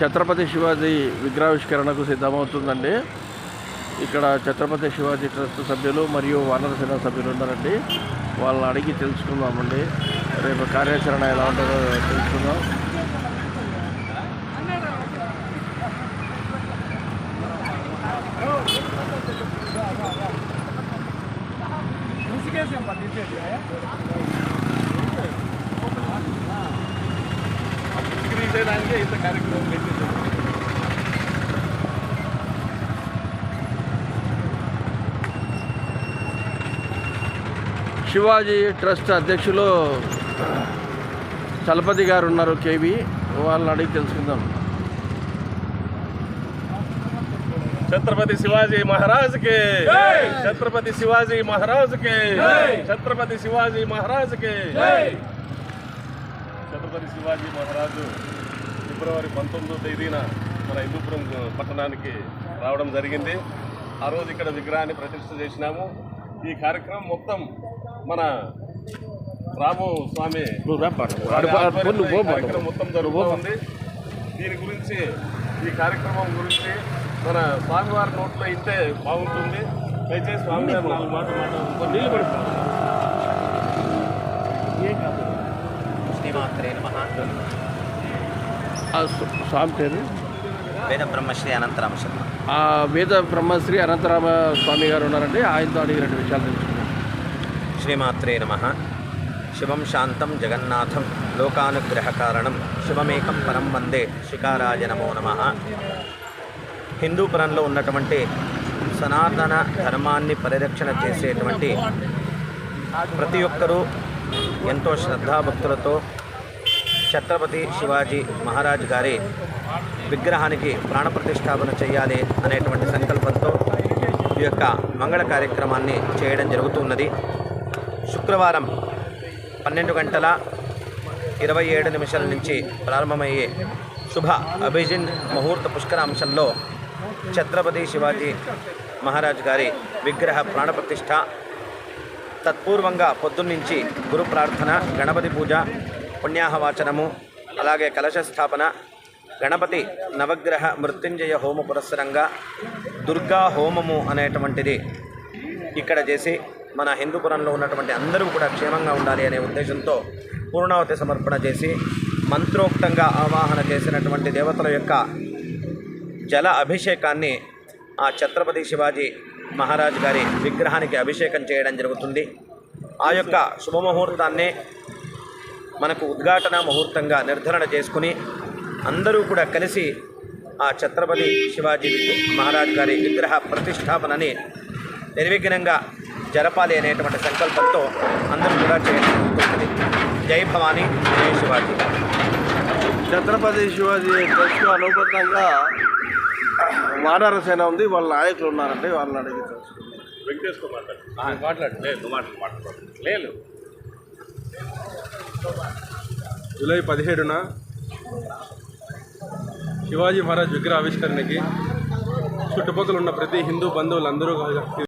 ఛత్రపతి శివాజీ విగ్రహావిష్కరణకు సిద్ధమవుతుందండి. ఇక్కడ ఛత్రపతి శివాజీ ట్రస్ట్ సభ్యులు మరియు వానరసేన సభ్యులు ఉన్నారండి. వాళ్ళని అడిగి తెలుసుకుందామండి. రేపు కార్యాచరణ ఎలా ఉంటుందో తెలుసుకుందాం. శివాజీ ట్రస్ట్ అధ్యక్షులు చలపతి గారు ఉన్నారు, కేవి. వాళ్ళని అడిగి తెలుసుకుందాం. छत्रपति शिवाजी महाराज के, छत्रपति शिवाजी महाराज के, छत्रपति शिवाजी महाराज के. छत्रपति शिवाजी महाराज ఫిబ్రవరి 19వ తేదీన మన హిందూపురం పట్టణానికి రావడం జరిగింది. ఆ రోజు ఇక్కడ విగ్రహాన్ని ప్రతిష్ఠ చేసినాము. ఈ కార్యక్రమం మొత్తం మన రాము స్వామి కార్యక్రమం మొత్తం జరుగుతుంది. దీని గురించి, ఈ కార్యక్రమం గురించి మన స్వామివారి నోట్లో ఇంటే బాగుంటుంది. దయచేసి స్వామివారి 4 మాటలు నీళ్ళు పడుతుంది. స్వామి పేరు వేద బ్రహ్మశ్రీ అనంతరామ శర్మ. వేద బ్రహ్మశ్రీ అనంతరామ స్వామి గారు ఉన్నారండి. ఆయనతో అడిగి 2 విషయాలు తెలుసుకున్నాం. శ్రీమాత్రే నమః. శివం శాంతం జగన్నాథం లోకానుగ్రహ కారణం శివమేకం పరం వందే శ్రీకారాయ నమో నమః. హిందూపురంలో ఉన్నటువంటి సనాతన ధర్మాన్ని పరిరక్షణ చేసేటువంటి ప్రతి ఒక్కరూ ఎంతో శ్రద్ధాభక్తులతో ఛత్రపతి శివాజీ మహారాజ్ గారి విగ్రహానికి ప్రాణప్రతిష్ఠాపన చేయాలి అనేటువంటి సంకల్పంతో ఈ యొక్క మంగళ కార్యక్రమాన్ని చేయడం జరుగుతున్నది. శుక్రవారం 12:27 నుంచి ప్రారంభమయ్యే శుభ అభిజిన్ ముహూర్త పుష్కరాంశంలో ఛత్రపతి శివాజీ మహారాజ్ గారి విగ్రహ ప్రాణప్రతిష్ఠ, తత్పూర్వంగా పొద్దున్నుంచి గురు ప్రార్థన, గణపతి పూజ, పుణ్యాహవాచనము, అలాగే కలశ స్థాపన, గణపతి నవగ్రహ మృత్యుంజయ హోమ పురస్సరంగా దుర్గా హోమము అనేటువంటిది ఇక్కడ చేసి మన హిందూపురంలో ఉన్నటువంటి అందరూ కూడా క్షేమంగా ఉండాలి అనే ఉద్దేశంతో పూర్ణావతి సమర్పణ చేసి మంత్రోక్తంగా ఆవాహన చేసినటువంటి దేవతల యొక్క జల అభిషేకాన్ని ఆ ఛత్రపతి శివాజీ మహారాజ్ గారి విగ్రహానికి అభిషేకం చేయడం జరుగుతుంది. ఆ యొక్క శుభముహూర్తాన్ని మనకు ఉద్ఘాటన ముహూర్తంగా నిర్ధారణ చేసుకుని అందరూ కూడా కలిసి ఆ ఛత్రపతి శివాజీ మహారాజ్ గారి విగ్రహ ప్రతిష్టాపనని నిర్విఘ్నంగా జరపాలి అనేటువంటి సంకల్పంతో అందరూ కూడా చేయడం జరుగుతుంది. జై భవానీ, జై శివాజీ. ఛత్రపతి శివాజీ ట్రస్ట్ అనుబంధంగా వానరసేన ఉంది. వాళ్ళ నాయకులు ఉన్నారంటే వాళ్ళని అడిగి తెలుసుకుందాం. వెంకటేశ్వర మాట్లాడు. లేదు. జూలై 17న శివాజీ మహారాజ్ విగ్రహ ఆవిష్కరణకి చుట్టుపక్కల ఉన్న ప్రతి హిందూ బంధువులందరూ